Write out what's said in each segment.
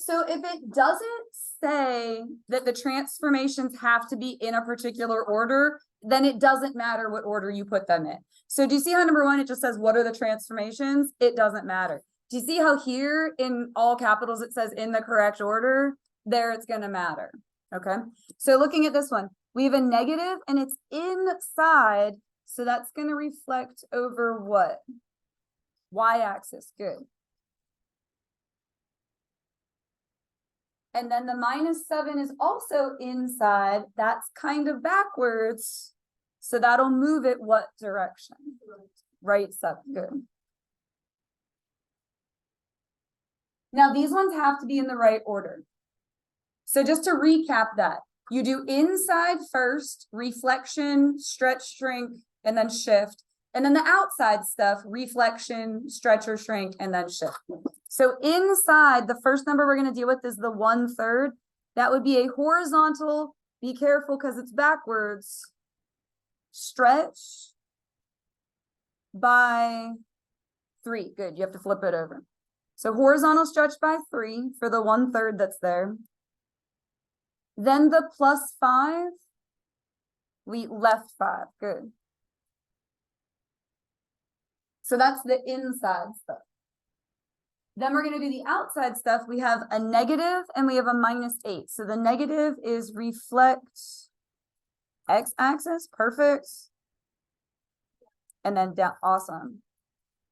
So if it doesn't say that the transformations have to be in a particular order, then it doesn't matter what order you put them in. So do you see how number one, it just says, what are the transformations? It doesn't matter. Do you see how here in all capitals, it says in the correct order? There it's going to matter. Okay. So looking at this one, we have a negative and it's inside. So that's going to reflect over what? Y-axis. Good. And then the -7 is also inside. That's kind of backwards. So that'll move it what direction? Right 7. Good. Now these ones have to be in the right order. So just to recap that, you do inside first, reflection, stretch, shrink, and then shift. And then the outside stuff, reflection, stretch or shrink, and then shift. So inside, the first number we're going to deal with is the 1/3. That would be a horizontal. Be careful because it's backwards. Stretch by 3. Good. You have to flip it over. So horizontal stretch by 3 for the 1/3 that's there. Then the +5. We left 5. Good. So that's the inside stuff. Then we're going to do the outside stuff. We have a negative and we have a -8. So the negative is reflect x-axis. Perfect. And then down. Awesome.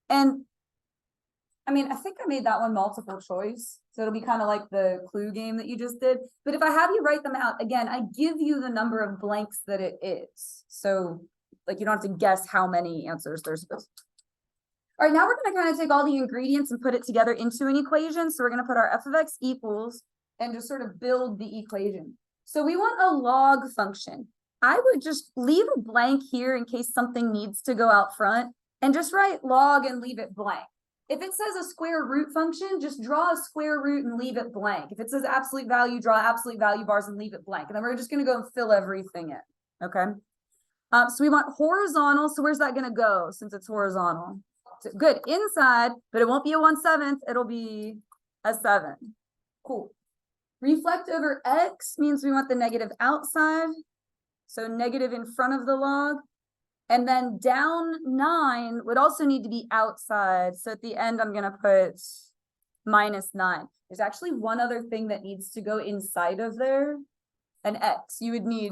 And I mean, I think I made that one multiple choice. So it'll be kind of like the clue game that you just did. But if I have you write them out, again, I give you the number of blanks that it is. So like you don't have to guess how many answers there's supposed to be. All right, now we're going to kind of take all the ingredients and put it together into an equation. So we're going to put our f of x equals and just sort of build the equation. So we want a log function. I would just leave a blank here in case something needs to go out front and just write log and leave it blank. If it says a square root function, just draw a square root and leave it blank. If it says absolute value, draw absolute value bars and leave it blank. And then we're just going to go and fill everything in. Okay. So we want horizontal. So where's that going to go since it's horizontal? Good, inside, but it won't be a 1/7. It'll be a 7. Cool. Reflect over x means we want the negative outside. So negative in front of the log. And then down 9 would also need to be outside. So at the end, I'm going to put -9. There's actually one other thing that needs to go inside of there. An x. You would need,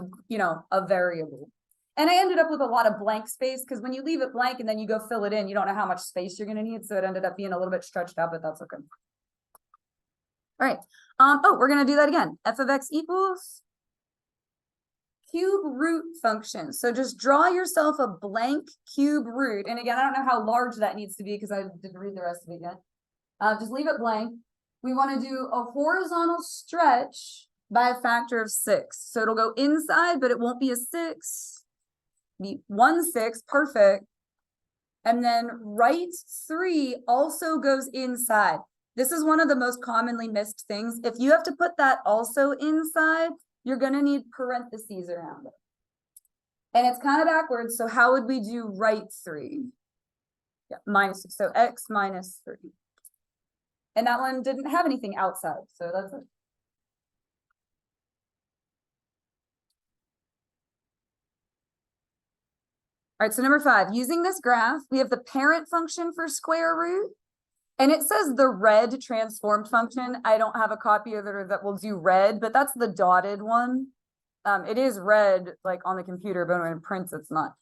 a variable. And I ended up with a lot of blank space because when you leave it blank and then you go fill it in, you don't know how much space you're going to need. So it ended up being a little bit stretched out, but that's okay. All right. We're going to do that again. F of x equals cube root function. So just draw yourself a blank cube root. And again, I don't know how large that needs to be because I didn't read the rest of it yet. Just leave it blank. We want to do a horizontal stretch by a factor of 6. So it'll go inside, but it won't be a 6. Be 1/6, perfect. And then right 3 also goes inside. This is one of the most commonly missed things. If you have to put that also inside, you're going to need parentheses around it. And it's kind of backwards. So how would we do right 3? Yeah, -6. So x minus 3. And that one didn't have anything outside. So that's it. All right, so number 5, using this graph, we have the parent function for square root, and it says the red transformed function. I don't have a copy of it that will do red, but that's the dotted one. It is red like on the computer, but when it prints, it's not.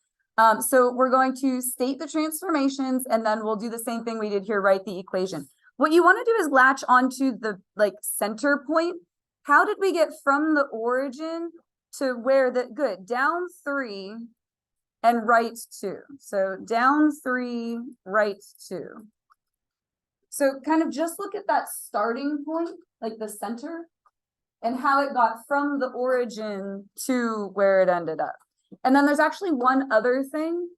So we're going to state the transformations, and then we'll do the same thing we did here, write the equation. What you want to do is latch onto the center point. How did we get from the origin to where good, down 3, and right 2. So down 3, right 2. So kind of just look at that starting point, like the center, and how it got from the origin to where it ended up. And then there's actually one other thing.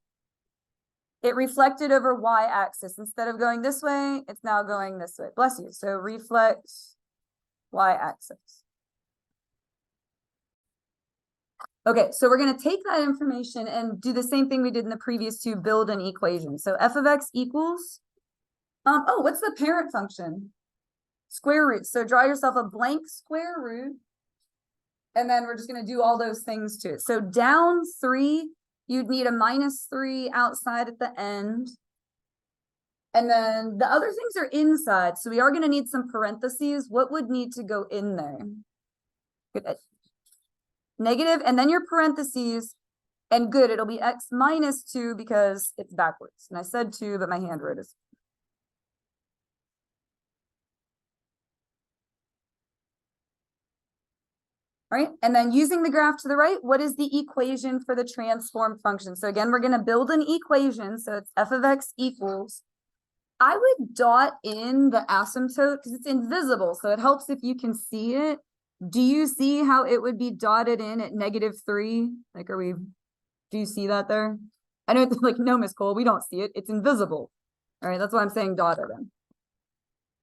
It reflected over y-axis. Instead of going this way, it's now going this way. Bless you. So reflect y-axis. Okay, so we're going to take that information and do the same thing we did in the previous 2, build an equation. So f of x equals, what's the parent function? Square root. So draw yourself a blank square root. And then we're just going to do all those things to it. So down 3, you'd need a -3 outside at the end. And then the other things are inside. So we are going to need some parentheses. What would need to go in there? Good. Negative, and then your parentheses. And good, it'll be x -2 because it's backwards. And I said 2, but my hand wrote it. All right, and then using the graph to the right, what is the equation for the transformed function? So again, we're going to build an equation. So it's f of x equals. I would dot in the asymptote because it's invisible. So it helps if you can see it. Do you see how it would be dotted in at -3? Like, do you see that there? I know it's like, no, Miss Cole, we don't see it. It's invisible. All right, that's why I'm saying dotted in.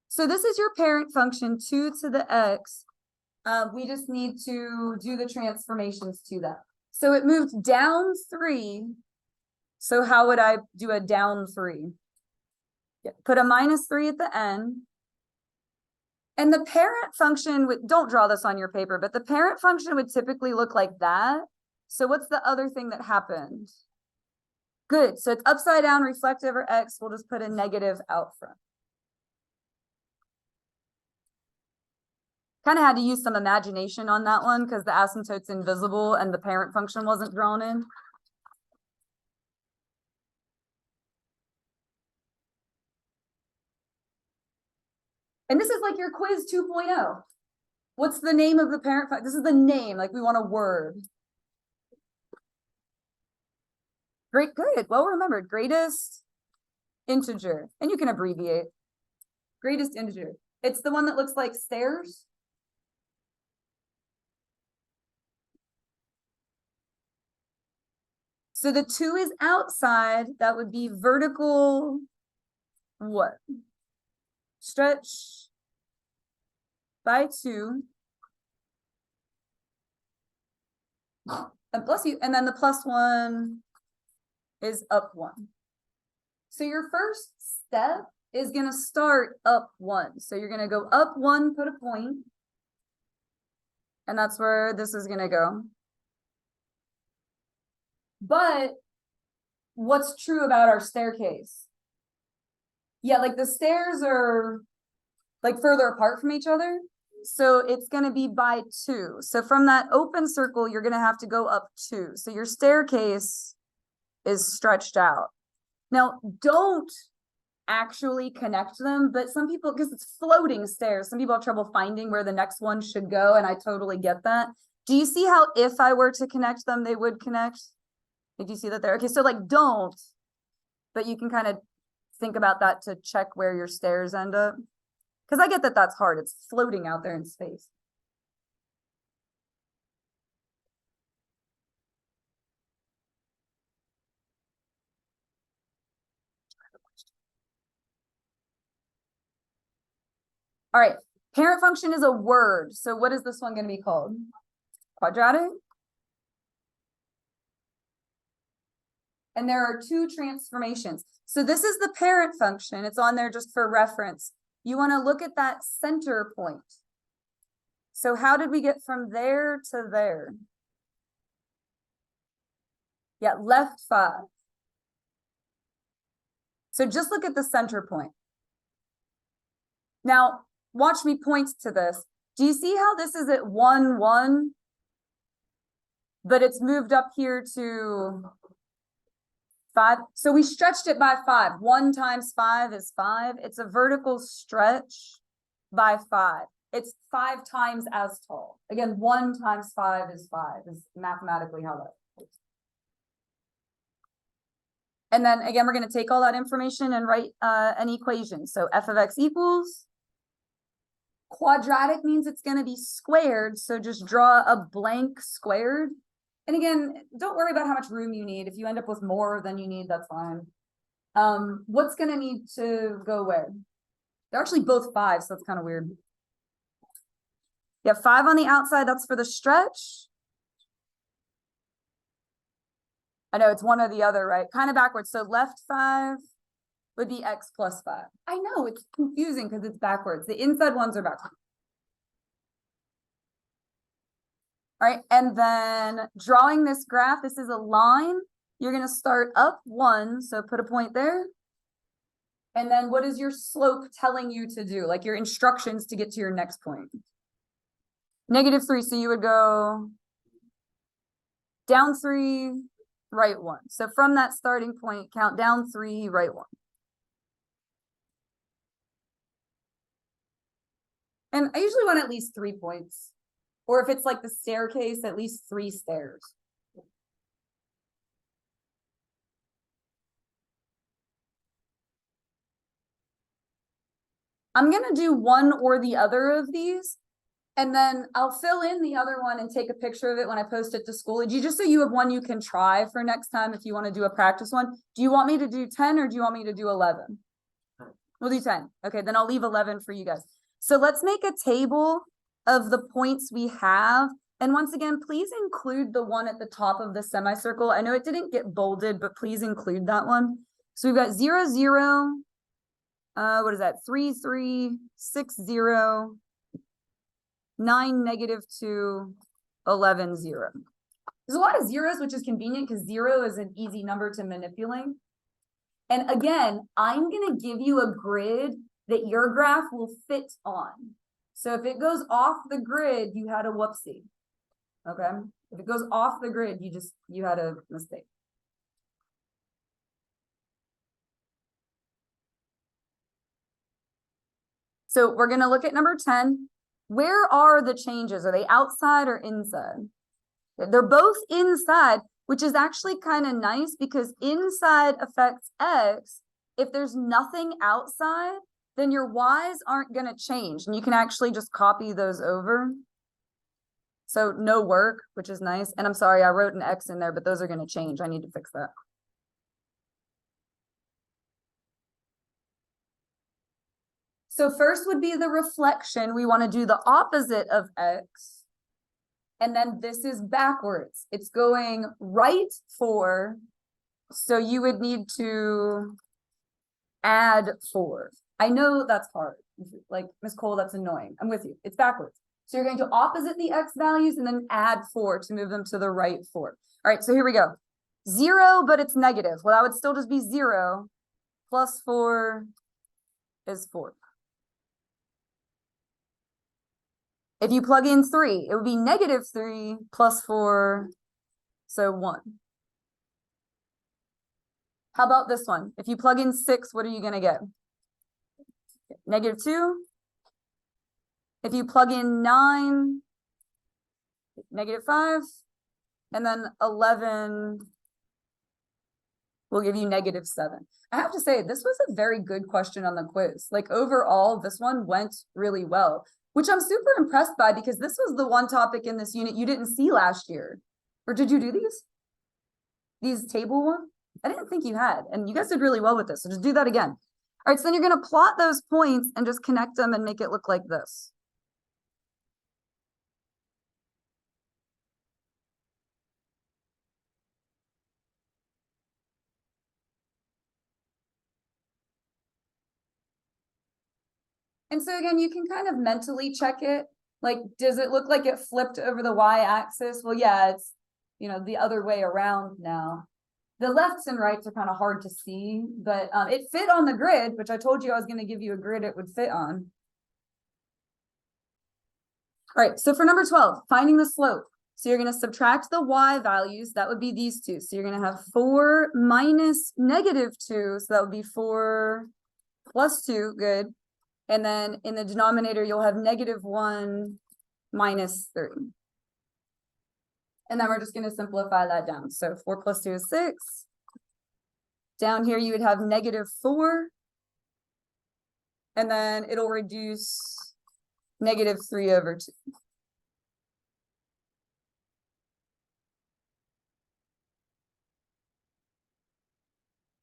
So this is your parent function, 2 to the x. We just need to do the transformations to that. So it moved down 3. So how would I do a down 3? Yeah, put a -3 at the end. And the parent function would, don't draw this on your paper, but the parent function would typically look like that. So what's the other thing that happened? Good. So it's upside down, reflect over x. We'll just put a negative out front. Kind of had to use some imagination on that one because the asymptote's invisible and the parent function wasn't drawn in. And this is like your quiz 2.0. What's the name of the parent function? This is the name, like we want a word. Great, good, well remembered. Greatest integer, and you can abbreviate. Greatest integer. It's the one that looks like stairs. So the 2 is outside. That would be vertical. What? Stretch by 2. And bless you. And then the +1 is up 1. So your first step is going to start up 1. So you're going to go up 1, put a point. And that's where this is going to go. But what's true about our staircase? Yeah, like the stairs are like further apart from each other. So it's going to be by 2. So from that open circle, you're going to have to go up 2. So your staircase is stretched out. Now, don't actually connect them, but some people, because it's floating stairs, some people have trouble finding where the next one should go, and I totally get that. Do you see how if I were to connect them, they would connect? Did you see that there? Okay, so like don't, but you can kind of think about that to check where your stairs end up. Because I get that that's hard. It's floating out there in space. All right, parent function is a word. So what is this one going to be called? Quadratic? And there are 2 transformations. So this is the parent function. It's on there just for reference. You want to look at that center point. So how did we get from there to there? Yeah, left 5. So just look at the center point. Now, watch me point to this. Do you see how this is at 1, 1? But it's moved up here to 5. So we stretched it by 5. 1 times 5 is 5. It's a vertical stretch by 5. It's 5 times as tall. Again, 1 times 5 is 5 is mathematically how that works. And then again, we're going to take all that information and write an equation. So f of x equals. Quadratic means it's going to be squared. So just draw a blank squared. And again, don't worry about how much room you need. If you end up with more than you need, that's fine. What's going to need to go where? They're actually both 5, so that's kind of weird. Yeah, 5 on the outside, that's for the stretch. I know it's one or the other, right? Kind of backwards. So left 5, would be x plus 5. I know, it's confusing because it's backwards. The inside ones are backwards. All right, and then drawing this graph, this is a line. You're going to start up 1, so put a point there. And then what is your slope telling you to do? Like your instructions to get to your next point. -3, so you would go down 3, right 1. So from that starting point, count down 3, right 1. And I usually want at least 3 points. Or if it's like the staircase, at least 3 stairs. I'm going to do one or the other of these. And then I'll fill in the other one and take a picture of it when I post it to Schoology, just so you have one you can try for next time if you want to do a practice one. Do you want me to do 10 or do you want me to do 11? We'll do 10. Okay, then I'll leave 11 for you guys. So let's make a table of the points we have. And once again, please include the one at the top of the semicircle. I know it didn't get bolded, but please include that one. So we've got 0, 0. What is that? 3, 3, 6, 0, 9, -2, 11, 0. There's a lot of zeros, which is convenient because 0 is an easy number to manipulate. And again, I'm going to give you a grid that your graph will fit on. So if it goes off the grid, you had a whoopsie. Okay. If it goes off the grid, you had a mistake. So we're going to look at number 10. Where are the changes? Are they outside or inside? They're both inside, which is actually kind of nice because inside affects X. If there's nothing outside, then your Y's aren't going to change. And you can actually just copy those over. So no work, which is nice. And I'm sorry, I wrote an X in there, but those are going to change. I need to fix that. So first would be the reflection. We want to do the opposite of X. And then this is backwards. It's going right 4. So you would need to add 4. I know that's hard. Like, Miss Cole, that's annoying. I'm with you. It's backwards. So you're going to opposite the X values and then add 4 to move them to the right 4. All right, so here we go. 0, but it's negative. Well, that would still just be 0 plus 4 is 4. If you plug in 3, it would be -3 plus 4, so 1. How about this one? If you plug in 6, what are you going to get? -2. If you plug in 9, -5. And then 11 will give you -7. I have to say, this was a very good question on the quiz. Like overall, this one went really well, which I'm super impressed by because this was the one topic in this unit you didn't see last year. Or did you do these? These table ones? I didn't think you had. And you guys did really well with this. So just do that again. All right, so then you're going to plot those points and just connect them and make it look like this. And so again, you can kind of mentally check it. Like, does it look like it flipped over the y-axis? Well, yeah, it's, the other way around now. The lefts and rights are kind of hard to see, but it fit on the grid, which I told you I was going to give you a grid it would fit on. All right, so for number 12, finding the slope. So you're going to subtract the y values. That would be these two. So you're going to have 4 minus -2. So that would be 4 plus 2. Good. And then in the denominator, you'll have -1 minus 3. And then we're just going to simplify that down. So 4 plus 2 is 6. Down here, you would have -4. And then it'll reduce -3 over 2.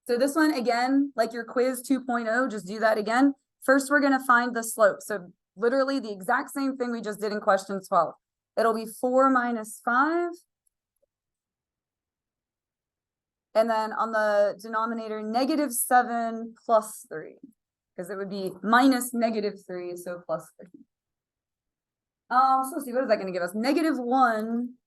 So this one, again, like your quiz 2.0, just do that again. First, we're going to find the slope. So literally the exact same thing we just did in question 12. It'll be 4 minus 5. And then on the denominator, -7 plus 3, because it would be minus -3, so plus 3. So let's see, what is that going to give us? -1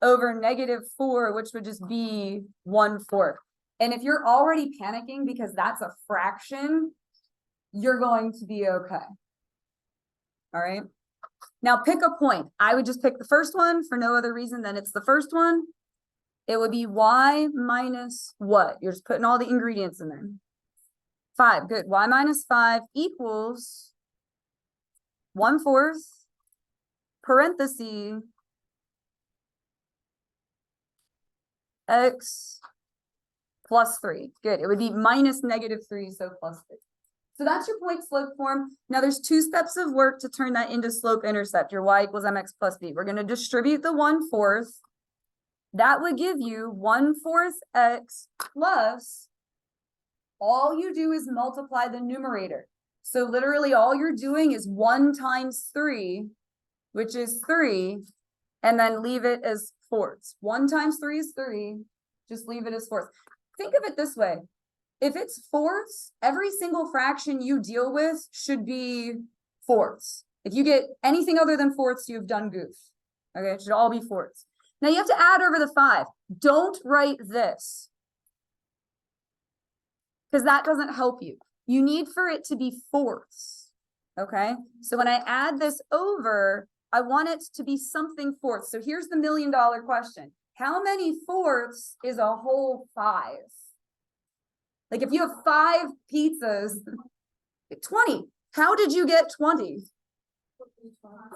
over -4, which would just be 1/4. And if you're already panicking because that's a fraction, you're going to be okay. All right. Now pick a point. I would just pick the first one for no other reason than it's the first one. It would be y minus what? You're just putting all the ingredients in there. 5, good. Y minus 5 equals 1/4, parenthesis, x plus 3. Good. It would be minus -3, so plus 3. So that's your point slope form. Now there's 2 steps of work to turn that into slope intercept, your y equals mx plus b. We're going to distribute the 1/4. That would give you 1/4 x plus, all you do is multiply the numerator. So literally all you're doing is 1 times 3, which is 3, and then leave it as fourths. 1 times 3 is 3, just leave it as fourths. Think of it this way. If it's fourths, every single fraction you deal with should be fourths. If you get anything other than fourths, you've done goof. Okay, it should all be fourths. Now you have to add over the 5. Don't write this, because that doesn't help you. You need for it to be fourths. Okay, so when I add this over, I want it to be something fourths. So here's the $1 million question. How many fourths is a whole 5? Like if you have 5 pizzas, 20. How did you get 20?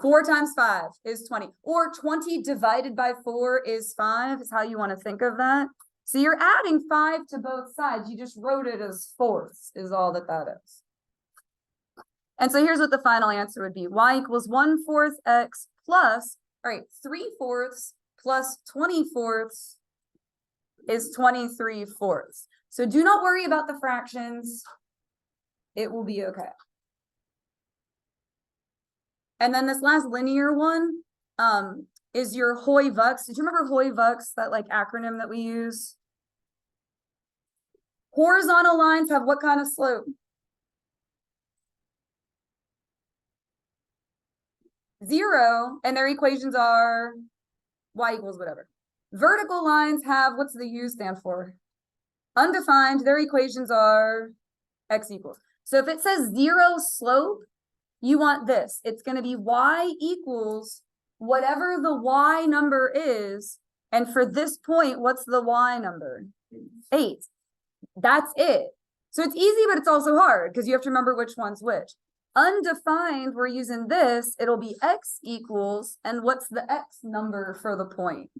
4 times 5 is 20. Or 20 divided by 4 is 5 is how you want to think of that. So you're adding 5 to both sides. You just wrote it as fourths is all that is. And so here's what the final answer would be. Y equals 1/4 x plus, all right, 3/4 plus 20/4 is 23/4. So do not worry about the fractions. It will be okay. And then this last linear one is your Hoy-Vux. Did you remember Hoy-Vux, that like acronym that we use? Horizontal lines have what kind of slope? 0, and their equations are y equals whatever. Vertical lines have, what's the U stand for? Undefined, their equations are x equals. So if it says 0 slope, you want this. It's going to be y equals whatever the y number is. And for this point, what's the y number? 8. That's it. So it's easy, but it's also hard because you have to remember which one's which. Undefined, we're using this. It'll be x equals, and what's the x number for the point?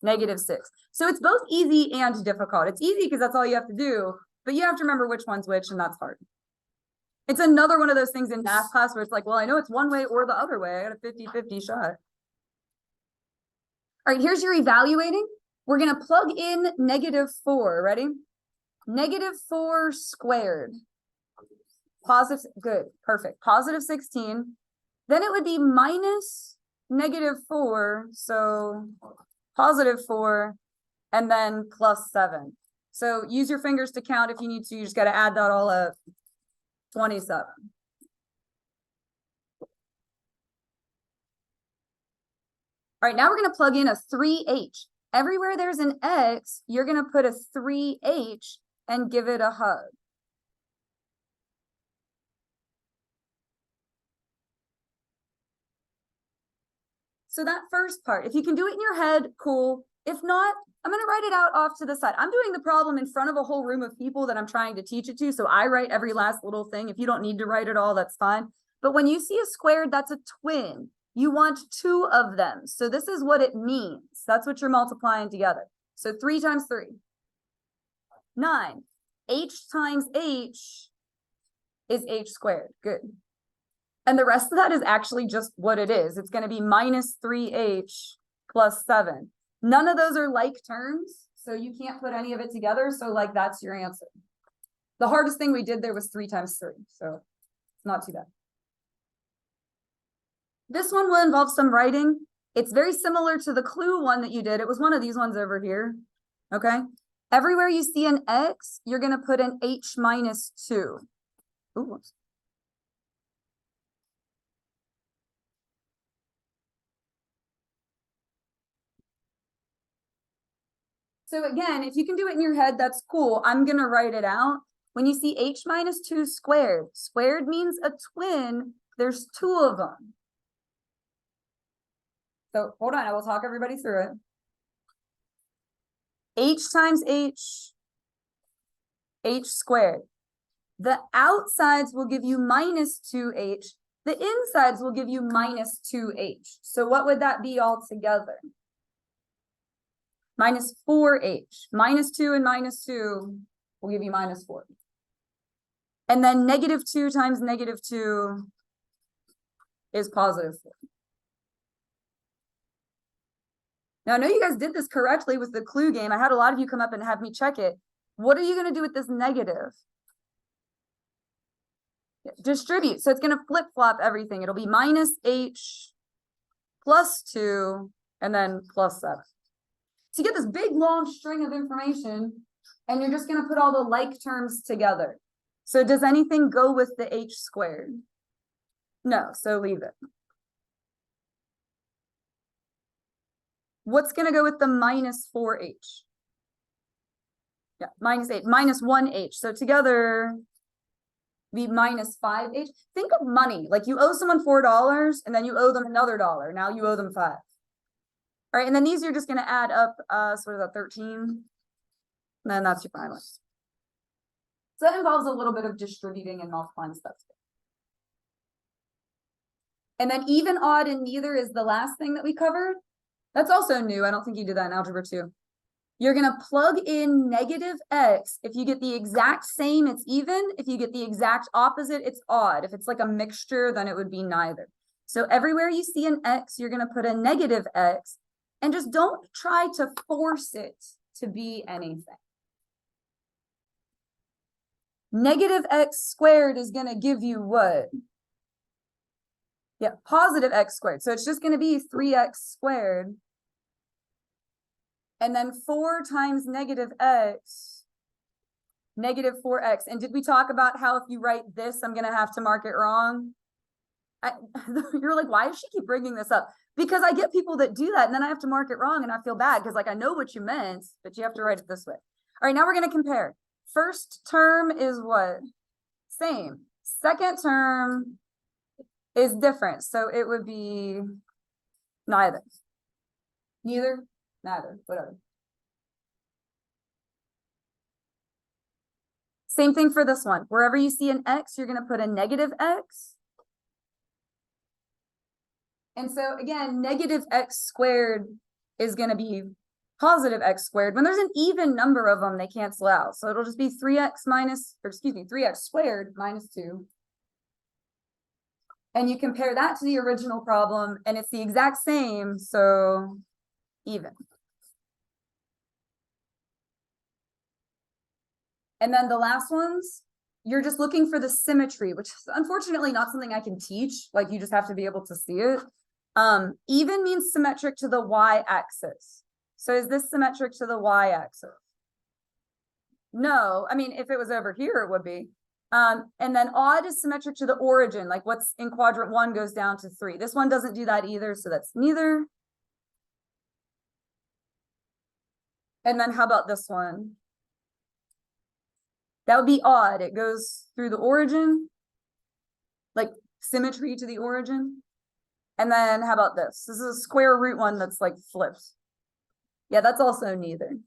-6. So it's both easy and difficult. It's easy because that's all you have to do, but you have to remember which one's which, and that's hard. It's another one of those things in math class where it's like, well, I know it's one way or the other way. I got a 50-50 shot. All right, here's your evaluating. We're going to plug in -4. Ready? -4 squared. Positive, good, perfect. +16. Then it would be minus -4. So +4, and then +7. So use your fingers to count if you need to. You just got to add that all up. 27. All right, now we're going to plug in a 3h. Everywhere there's an x, you're going to put a 3h and give it a hug. So that first part, if you can do it in your head, cool. If not, I'm going to write it out off to the side. I'm doing the problem in front of a whole room of people that I'm trying to teach it to. So I write every last little thing. If you don't need to write it all, that's fine. But when you see a squared, that's a twin. You want 2 of them. So this is what it means. That's what you're multiplying together. So 3 times 3. 9. H times h is h squared. Good. And the rest of that is actually just what it is. It's going to be -3h plus 7. None of those are like terms, so you can't put any of it together. So like that's your answer. The hardest thing we did there was 3 times 3. So it's not too bad. This one will involve some writing. It's very similar to the clue one that you did. It was one of these ones over here. Okay. Everywhere you see an X, you're gonna put an H minus 2. Ooh, whoops. So again, if you can do it in your head, that's cool. I'm gonna write it out. When you see H minus 2 squared, squared means a twin. There's 2 of them. So hold on, I will talk everybody through it. H times H, H squared. The outsides will give you minus 2H. The insides will give you minus 2H. So what would that be altogether? Minus 4H. Minus 2 and minus 2 will give you minus 4. And then negative 2 times negative 2 is positive 4. Now, I know you guys did this correctly with the clue game. I had a lot of you come up and have me check it. What are you going to do with this negative? Distribute. So it's going to flip-flop everything. It'll be minus H plus 2 and then plus 7. So you get this big long string of information and you're just going to put all the like terms together. So does anything go with the H squared? No, so leave it. What's going to go with the minus 4H? Yeah, minus 8, minus 1H. So together, be minus 5H. Think of money. Like you owe someone $4 and then you owe them another $1. Now you owe them 5. All right, and then these you're just going to add up, so what is that, 13? And then that's your final. So that involves a little bit of distributing and multiplying stuff. And then even, odd, and neither is the last thing that we covered. That's also new. I don't think you did that in Algebra 2. You're going to plug in negative X. If you get the exact same, it's even. If you get the exact opposite, it's odd. If it's like a mixture, then it would be neither. So everywhere you see an X, you're going to put a negative X. And just don't try to force it to be anything. Negative X squared is going to give you what? Yeah, positive X squared. So it's just going to be 3X squared. And then 4 times negative X, negative 4X. And did we talk about how if you write this, I'm going to have to mark it wrong? You're like, why does she keep bringing this up? Because I get people that do that and then I have to mark it wrong and I feel bad because like I know what you meant, but you have to write it this way. All right, now we're going to compare. First term is what? Same. Second term is different. So it would be neither. Neither, neither, whatever. Same thing for this one. Wherever you see an X, you're going to put a negative X. And so again, negative X squared is going to be positive X squared. When there's an even number of them, they cancel out. So it'll just be 3X squared minus 2. And you compare that to the original problem and it's the exact same, so even. And then the last ones, you're just looking for the symmetry, which is unfortunately not something I can teach. Like you just have to be able to see it. Even means symmetric to the y-axis. So is this symmetric to the y-axis? No, I mean, if it was over here, it would be. And then odd is symmetric to the origin, like what's in quadrant 1 goes down to 3. This one doesn't do that either, so that's neither. And then how about this one? That would be odd. It goes through the origin, like symmetry to the origin. And then how about this? This is a square root one that's like flipped. Yeah, that's also neither.